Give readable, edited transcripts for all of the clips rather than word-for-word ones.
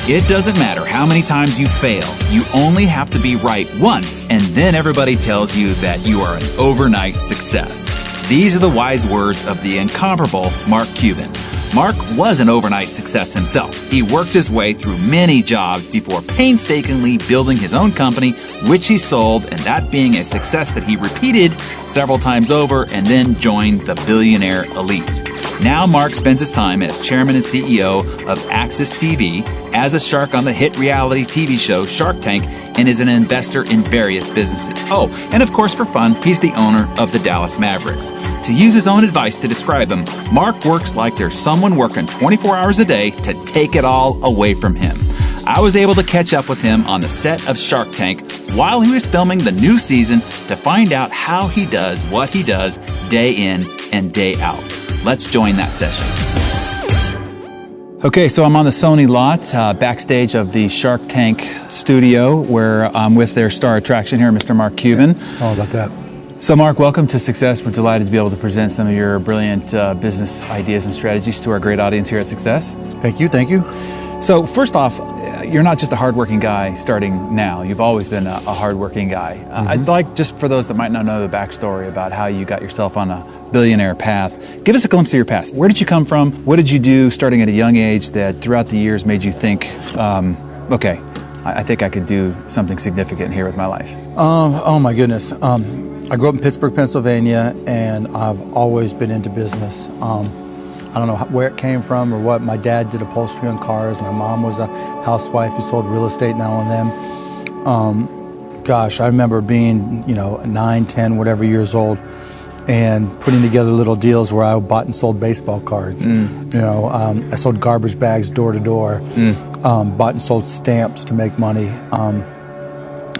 It doesn't matter how many times you fail. You only have to be right once, and then everybody tells you that you are an overnight success. These are the wise words of the incomparable Mark Cuban. Mark was an overnight success himself. He worked his way through many jobs before painstakingly building his own company, which he sold, and that being a success that he repeated several times over and then joined the billionaire elite. Now Mark spends his time as chairman and CEO of Access TV, as a shark on the hit reality TV show Shark Tank, and is an investor in various businesses. Oh, and of course for fun, he's the owner of the Dallas Mavericks. To use his own advice to describe him, Mark works like there's someone working 24 hours a day to take it all away from him. I was able to catch up with him on the set of Shark Tank while he was filming the new season to find out how he does what he does day in and day out. Let's join that session. Okay, so I'm on the Sony lot, backstage of the Shark Tank studio, where I'm with their star attraction here, Mr. Mark Cuban. All about that. So Mark, welcome to Success. We're delighted to be able to present some of your brilliant business ideas and strategies to our great audience here at Success. Thank you, thank you. So first off, you're not just a hardworking guy starting now. You've always been a hardworking guy. I'd like, just for those that might not know the backstory about how you got yourself on a billionaire path, give us a glimpse of your past. Where did you come from? What did you do starting at a young age that throughout the years made you think, okay, I think I could do something significant here with my life? Oh my goodness. I grew up in Pittsburgh, Pennsylvania, and I've always been into business. I don't know where it came from or what. My dad did upholstery on cars. My mom was a housewife who sold real estate now and then. Gosh, I remember being, 9, 10, whatever years old, and putting together little deals where I bought and sold baseball cards. I sold garbage bags door to door, bought and sold stamps to make money.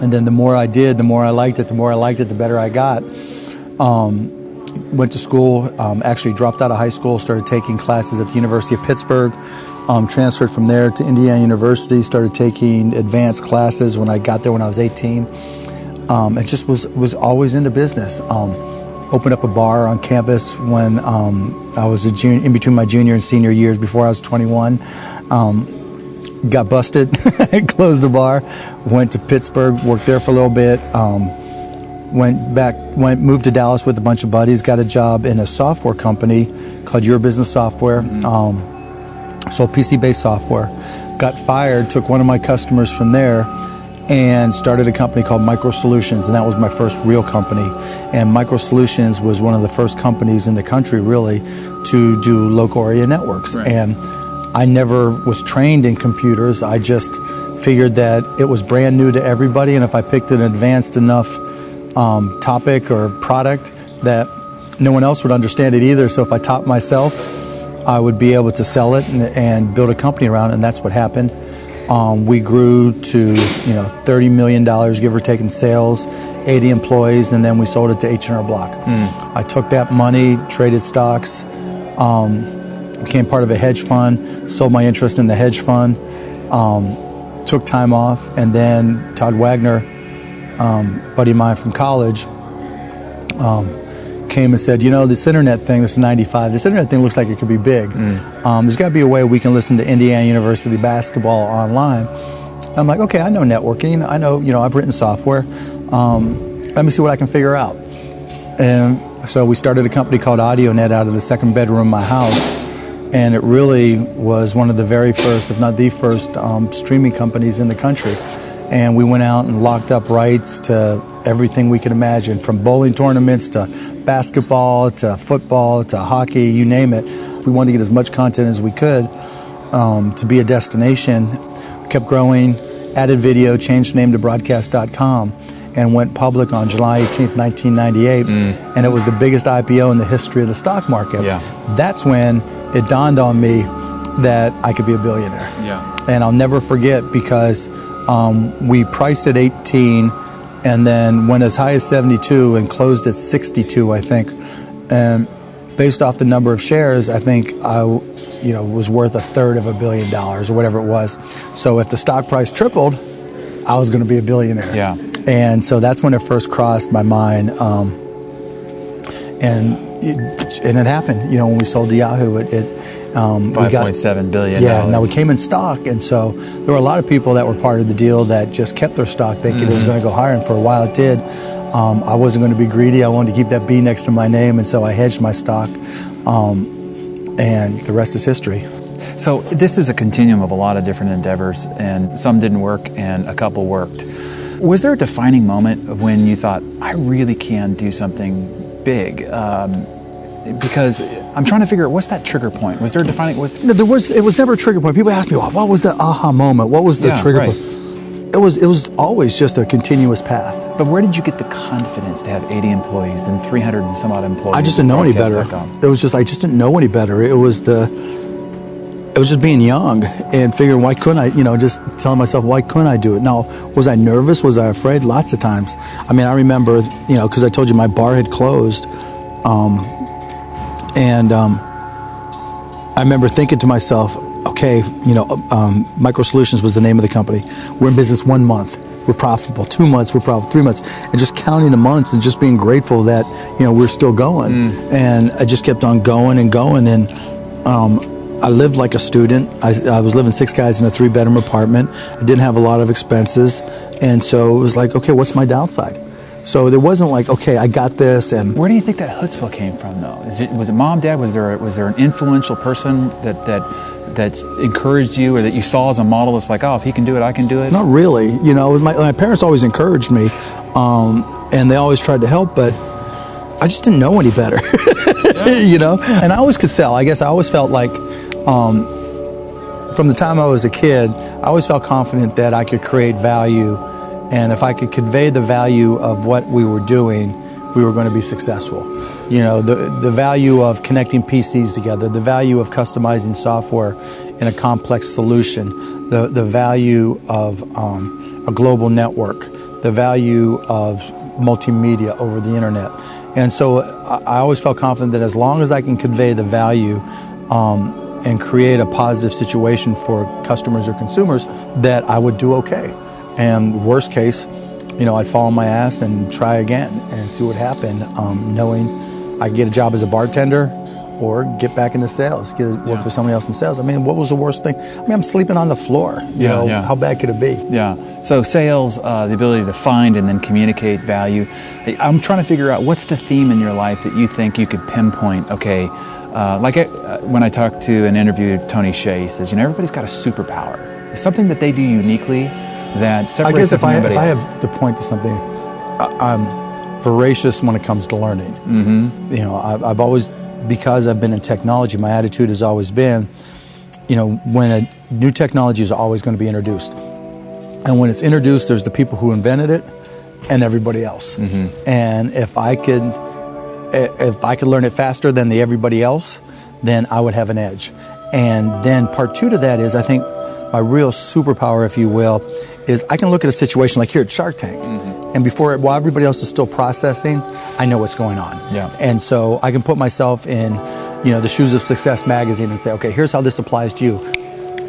And then the more I did, the more I liked it, the better I got. Went to school, actually dropped out of high school, started taking classes at the University of Pittsburgh, transferred from there to Indiana University, started taking advanced classes when I got there when I was 18. And just was always into business. Opened up a bar on campus when I was in between my junior and senior years before I was 21. Got busted, closed the bar, went to Pittsburgh, worked there for a little bit, moved to Dallas with a bunch of buddies, got a job in a software company called Your Business Software, sold PC-based software, got fired, took one of my customers from there, and started a company called Micro Solutions, and that was my first real company. And Micro Solutions was one of the first companies in the country, really, to do local area networks. Right. And I never was trained in computers. I just figured that it was brand new to everybody, and if I picked an advanced enough topic or product that no one else would understand it either. So if I taught myself, I would be able to sell it and build a company around it, and that's what happened. We grew to $30 million, give or take, in sales, 80 employees, and then we sold it to H&R Block. I took that money, traded stocks, became part of a hedge fund, sold my interest in the hedge fund, took time off, and then Todd Wagner, a buddy of mine from college, came and said, this internet thing, this is 95, this internet thing looks like it could be big. There's got to be a way we can listen to Indiana University basketball online. I'm like, okay, I know networking. I know, I've written software. Let me see what I can figure out. And so we started a company called AudioNet out of the second bedroom of my house. And it really was one of the very first, if not the first, streaming companies in the country. And we went out and locked up rights to everything we could imagine, from bowling tournaments to basketball to football to hockey, you name it. We wanted to get as much content as we could to be a destination. Kept growing, added video, changed the name to broadcast.com, and went public on July 18th, 1998. And it was the biggest IPO in the history of the stock market. Yeah. That's when it dawned on me that I could be a billionaire. Yeah. And I'll never forget, because we priced at 18 and then went as high as 72 and closed at 62, I think. And based off the number of shares, I think I was worth $1/3 of $1 billion or whatever it was. So if the stock price tripled, I was going to be a billionaire. Yeah. And so that's when it first crossed my mind. And and it happened. You know, when we sold to Yahoo, we got 5.7 billion. Yeah, now we came in stock, and so there were a lot of people that were part of the deal that just kept their stock, thinking it was going to go higher, and for a while it did. I wasn't going to be greedy. I wanted to keep that B next to my name, and so I hedged my stock, and the rest is history. So this is a continuum of a lot of different endeavors, and some didn't work and a couple worked. Was there a defining moment when you thought, I really can do something big? Because I'm trying to figure out, what's that trigger point? Was there a defining? No, it was never a trigger point. People ask me, well, what was the aha moment? What was the trigger point? It was always just a continuous path. But where did you get the confidence to have 80 employees, then 300 and some odd employees? I just didn't know any better. It was just, I just didn't know any better. It was just being young and figuring, why couldn't I, just telling myself, why couldn't I do it? Now, was I nervous? Was I afraid? Lots of times. I mean, I remember, because I told you my bar had closed. I remember thinking to myself, okay, Micro Solutions was the name of the company. We're in business 1 month. We're profitable. 2 months, we're profitable. 3 months. And just counting the months and just being grateful that, we're still going. And I just kept on going and going. And I lived like a student. I was living 6 guys in a 3-bedroom apartment. I didn't have a lot of expenses. And so it was like, okay, what's my downside? So there wasn't like, okay, I got this. And where do you think that chutzpah came from, though? Was it mom, dad? Was there an influential person that encouraged you, or that you saw as a model? That's like, oh, if he can do it, I can do it. Not really. My parents always encouraged me, and they always tried to help, but I just didn't know any better. And I always could sell. I guess I always felt like, from the time I was a kid, I always felt confident that I could create value. And if I could convey the value of what we were doing, we were going to be successful. The value of connecting PCs together, the value of customizing software in a complex solution, the value of a global network, the value of multimedia over the internet. And so I always felt confident that as long as I can convey the value and create a positive situation for customers or consumers, that I would do okay. And worst case, I'd fall on my ass and try again and see what happened, knowing I could get a job as a bartender or get back into sales, work for somebody else in sales. I mean, what was the worst thing? I mean, I'm sleeping on the floor. How bad could it be? Yeah. So sales, the ability to find and then communicate value. I'm trying to figure out, what's the theme in your life that you think you could pinpoint, okay, when I talked to and interviewed Tony Hsieh, he says, everybody's got a superpower. It's something that they do uniquely that separates them from everybody else. If I have to point to something, I'm voracious when it comes to learning. I've always, because I've been in technology, my attitude has always been, when a new technology is always going to be introduced. And when it's introduced, there's the people who invented it and everybody else. And if I could learn it faster than everybody else, then I would have an edge. And then part 2 to that is, I think, my real superpower, if you will, is I can look at a situation like here at Shark Tank, and while everybody else is still processing, I know what's going on. And so I can put myself in, the shoes of Success magazine and say, okay, here's how this applies to you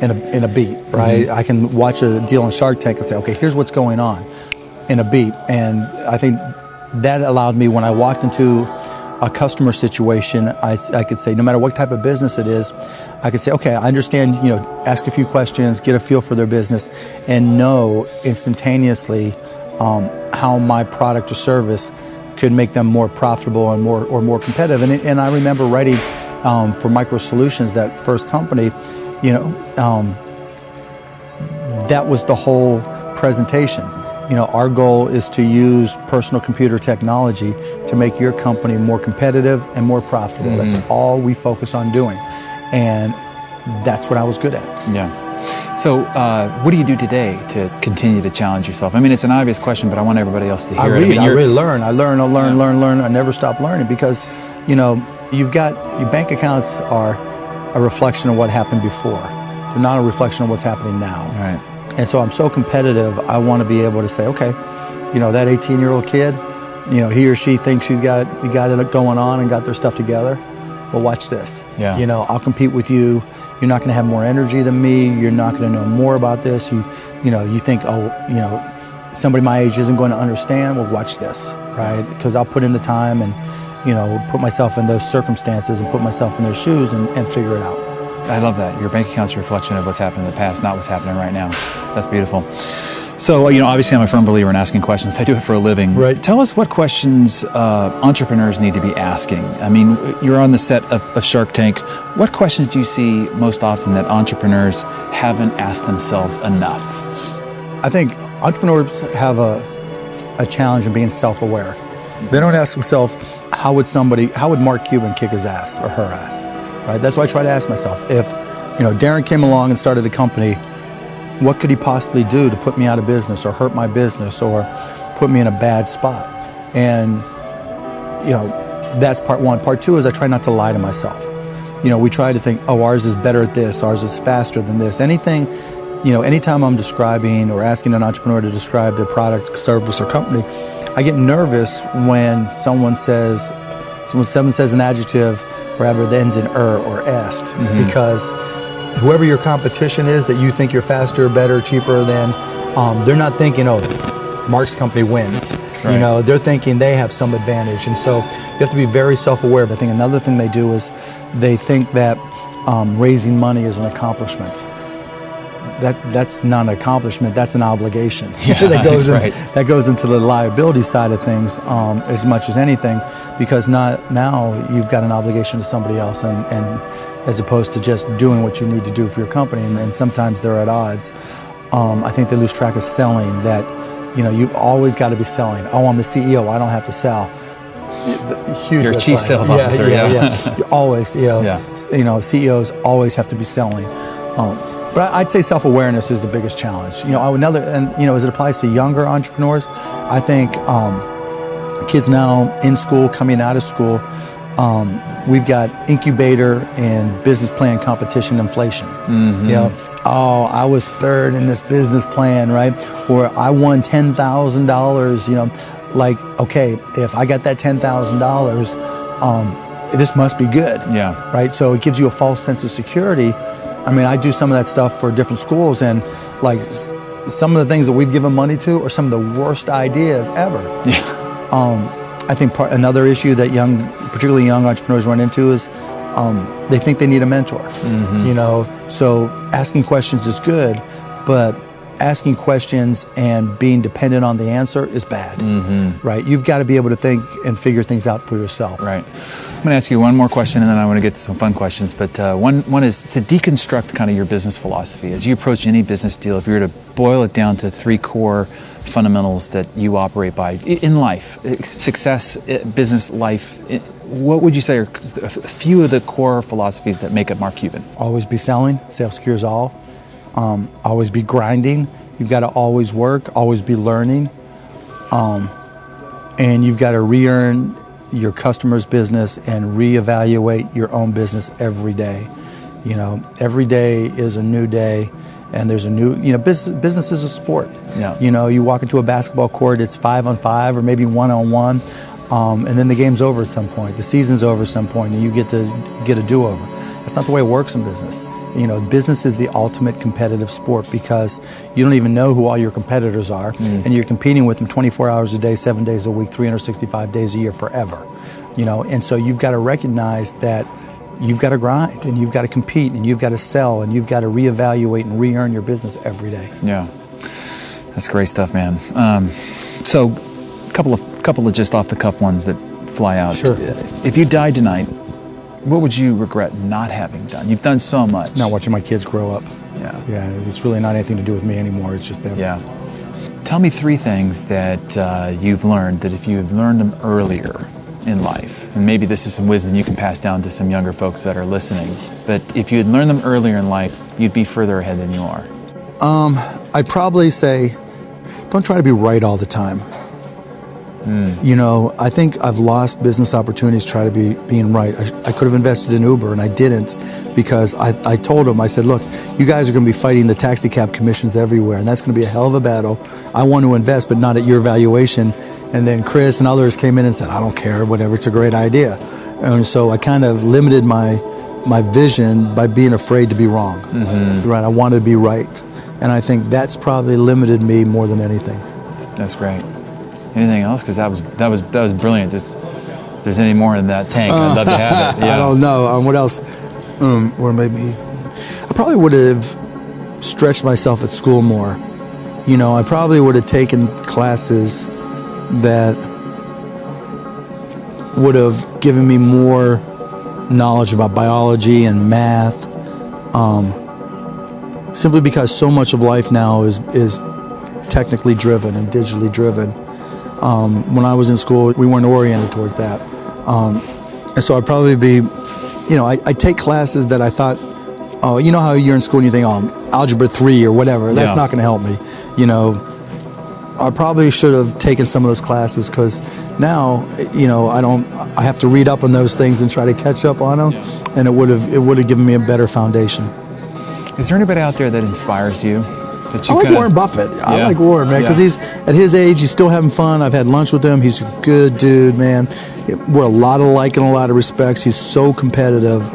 in a beat, right? I can watch a deal on Shark Tank and say, okay, here's what's going on in a beat. And I think that allowed me, when I walked into a customer situation, I could say, no matter what type of business it is, I could say, okay, I understand, ask a few questions, get a feel for their business, and know instantaneously how my product or service could make them more profitable and more competitive. And I remember writing for Micro Solutions, that first company, that was the whole presentation. Our goal is to use personal computer technology to make your company more competitive and more profitable. That's all we focus on doing. And that's what I was good at. So what do you do today to continue to challenge yourself? I mean, it's an obvious question, but I want everybody else to hear it. I really learn. I learn. I never stop learning, because, you've got, your bank accounts are a reflection of what happened before. They're not a reflection of what's happening now. Right. And so I'm so competitive, I want to be able to say, okay, that 18-year-old kid, he or she thinks he got it going on and got their stuff together. Well, watch this. I'll compete with you. You're not going to have more energy than me. You're not going to know more about this. You think, somebody my age isn't going to understand, well, watch this, right? Because I'll put in the time and, put myself in those circumstances and put myself in their shoes and figure it out. I love that. Your bank account's a reflection of what's happened in the past, not what's happening right now. That's beautiful. So, obviously I'm a firm believer in asking questions. I do it for a living. Right. Tell us what questions entrepreneurs need to be asking. I mean, you're on the set of Shark Tank. What questions do you see most often that entrepreneurs haven't asked themselves enough? I think entrepreneurs have a challenge in being self-aware. They don't ask themselves, how would Mark Cuban kick his ass or her ass, right? That's what I try to ask myself. If, Darren came along and started a company, what could he possibly do to put me out of business or hurt my business or put me in a bad spot? And, that's part one. Part two is I try not to lie to myself. We try to think, oh, ours is better at this, ours is faster than this. Anything, anytime I'm describing or asking an entrepreneur to describe their product, service, or company, I get nervous when someone says an adjective wherever that ends in or est, because whoever your competition is that you think you're faster, better, cheaper than, they're not thinking, oh, Mark's company wins. Right. They're thinking they have some advantage. And so you have to be very self-aware. But I think another thing they do is they think that raising money is an accomplishment. That's not an accomplishment, that's an obligation. Yeah, that goes into the liability side of things as much as anything, because now you've got an obligation to somebody else, and as opposed to just doing what you need to do for your company, and sometimes they're at odds. I think they lose track of selling, that you've always got to be selling. Oh, I'm the CEO, I don't have to sell. Huge. You're a chief sales officer. Yeah. You always, CEOs always have to be selling. But I'd say self-awareness is the biggest challenge. As it applies to younger entrepreneurs, I think kids now in school, coming out of school, we've got incubator and business plan competition inflation. Oh, I was third in this business plan, right? Or I won $10,000. Okay, if I got that $10,000, this must be good. Yeah. Right. So it gives you a false sense of security. I mean, I do some of that stuff for different schools, and some of the things that we've given money to are some of the worst ideas ever. Yeah. I think another issue that particularly young entrepreneurs run into is they think they need a mentor. So asking questions is good, but asking questions and being dependent on the answer is bad. Right? You've got to be able to think and figure things out for yourself. Right. I'm going to ask you one more question, and then I want to get to some fun questions. But one is to deconstruct kind of your business philosophy. As you approach any business deal, if you were to boil it down to three core fundamentals that you operate by in life, success, business, life, what would you say are a few of the core philosophies that make up Mark Cuban? Always be selling. Sales cures all. Always be grinding. You've got to always work, always be learning. And you've got to re-earn your customer's business and reevaluate your own business every day. Every day is a new day, and there's a new, business is a sport. Yeah. You walk into a basketball court, it's 5-on-5 or maybe 1-on-1, and then the game's over at some point. The season's over at some point, and you get to get a do-over. That's not the way it works in business. Business is the ultimate competitive sport, because you don't even know who all your competitors are, and you're competing with them 24 hours a day, 7 days a week, 365 days a year, forever. And so you've got to recognize that you've got to grind, and you've got to compete, and you've got to sell, and you've got to reevaluate and re-earn your business every day. Yeah, that's great stuff, man. So, a couple of just off the cuff ones that fly out. Sure. If you died tonight, what would you regret not having done? You've done so much. Not watching my kids grow up. Yeah. Yeah, it's really not anything to do with me anymore. It's just them. Yeah. Tell me three things that you've learned that if you had learned them earlier in life, and maybe this is some wisdom you can pass down to some younger folks that are listening, but if you had learned them earlier in life, you'd be further ahead than you are. I'd probably say, don't try to be right all the time. I think I've lost business opportunities trying to being right. I could have invested in Uber, and I didn't, because I told them, I said, look, you guys are going to be fighting the taxi cab commissions everywhere, and that's going to be a hell of a battle. I want to invest, but not at your valuation. And then Chris and others came in and said, I don't care, whatever, it's a great idea. And so I kind of limited my vision by being afraid to be wrong. Right? I wanted to be right. And I think that's probably limited me more than anything. That's great. Anything else? Because that was brilliant. If there's any more in that tank, I'd love to have it. Yeah. I don't know. What else? Or maybe I probably would have stretched myself at school more. I probably would have taken classes that would have given me more knowledge about biology and math, simply because so much of life now is technically driven and digitally driven. When I was in school, we weren't oriented towards that, and so I'd probably be, I take classes that I thought, oh, you know how you're in school and you think, oh, algebra 3 or whatever, that's not going to help me, I probably should have taken some of those classes, because now, I have to read up on those things and try to catch up on them, and it would have given me a better foundation. Is there anybody out there that inspires you? I like Warren Buffett. I like Warren, man, because he's at his age, he's still having fun. I've had lunch with him. He's a good dude, man. We're a lot alike in a lot of respects. He's so competitive,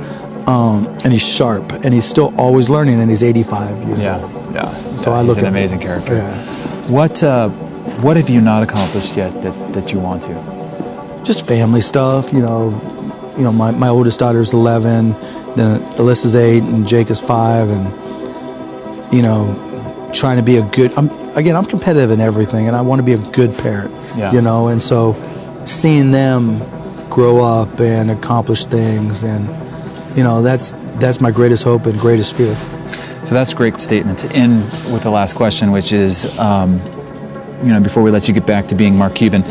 and he's sharp, and he's still always learning, and he's 85 years old. Yeah. So I he's look an at amazing character. Yeah. What have you not accomplished yet that you want to? Just family stuff, my oldest daughter's 11, then Alyssa's 8, and Jake is 5, and trying to be a good. I'm competitive in everything, and I want to be a good parent. And so seeing them grow up and accomplish things, and that's my greatest hope and greatest fear. So that's a great statement to end with the last question, which is, before we let you get back to being Mark Cuban,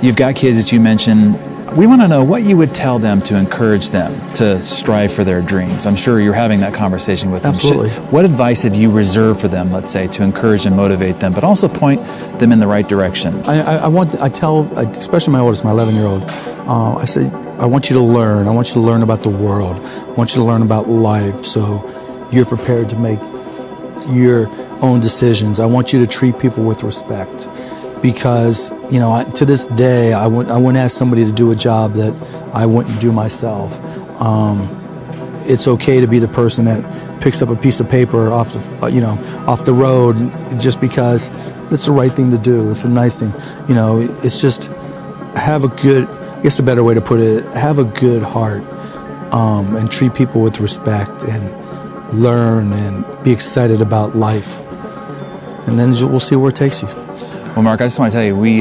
you've got kids that you mentioned. We want to know what you would tell them to encourage them to strive for their dreams. I'm sure you're having that conversation with them. Absolutely. What advice have you reserved for them, let's say, to encourage and motivate them, but also point them in the right direction? I tell, especially my oldest, my 11-year-old, I say, I want you to learn. I want you to learn about the world. I want you to learn about life, so you're prepared to make your own decisions. I want you to treat people with respect, because to this day I wouldn't ask somebody to do a job that I wouldn't do myself. It's okay to be the person that picks up a piece of paper off the road just because it's the right thing to do. It's a nice thing. It's just have a good. I guess a better way to put it: have a good heart, and treat people with respect, and learn and be excited about life, and then we'll see where it takes you. Well, Mark, I just want to tell you, we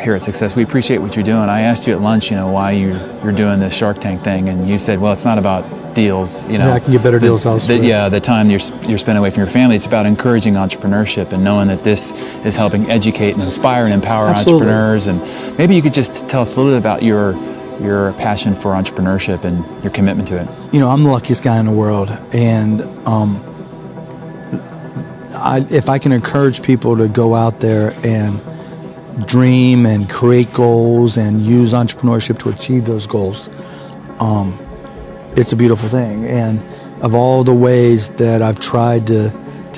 here at Success, we appreciate what you're doing. I asked you at lunch, why you're doing this Shark Tank thing, and you said, well, it's not about deals. I can get better deals elsewhere. The time you're spending away from your family, it's about encouraging entrepreneurship and knowing that this is helping educate and inspire and empower entrepreneurs. And maybe you could just tell us a little bit about your passion for entrepreneurship and your commitment to it. I'm the luckiest guy in the world, and if I can encourage people to go out there and dream and create goals and use entrepreneurship to achieve those goals, it's a beautiful thing. And of all the ways that I've tried to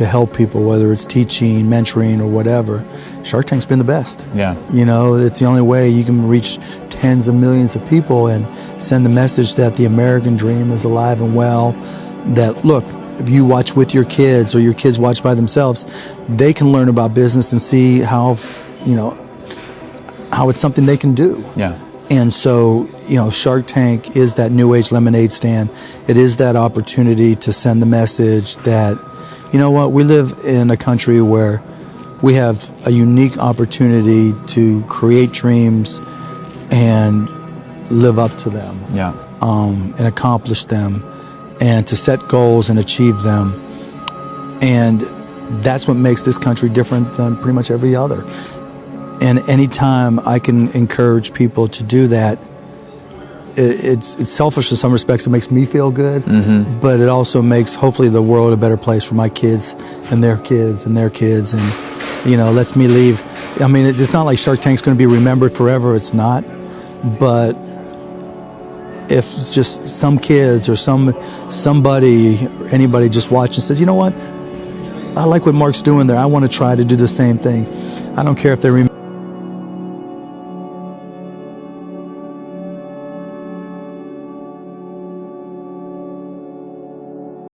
help people, whether it's teaching, mentoring, or whatever, Shark Tank's been the best. Yeah. It's the only way you can reach tens of millions of people and send the message that the American dream is alive and well, that, look, if you watch with your kids or your kids watch by themselves, they can learn about business and see how it's something they can do. Yeah. And so, Shark Tank is that new age lemonade stand. It is that opportunity to send the message that, we live in a country where we have a unique opportunity to create dreams and live up to them. Yeah. And accomplish them, and to set goals and achieve them. And that's what makes this country different than pretty much every other. And anytime I can encourage people to do that, it's selfish in some respects. It makes me feel good, but it also makes, hopefully, the world a better place for my kids and their kids and their kids, and lets me leave. I mean, it's not like Shark Tank's going to be remembered forever. It's not. But if it's just some kids or somebody, anybody just watching says, you know what, I like what Mark's doing there. I want to try to do the same thing. I don't care if they remember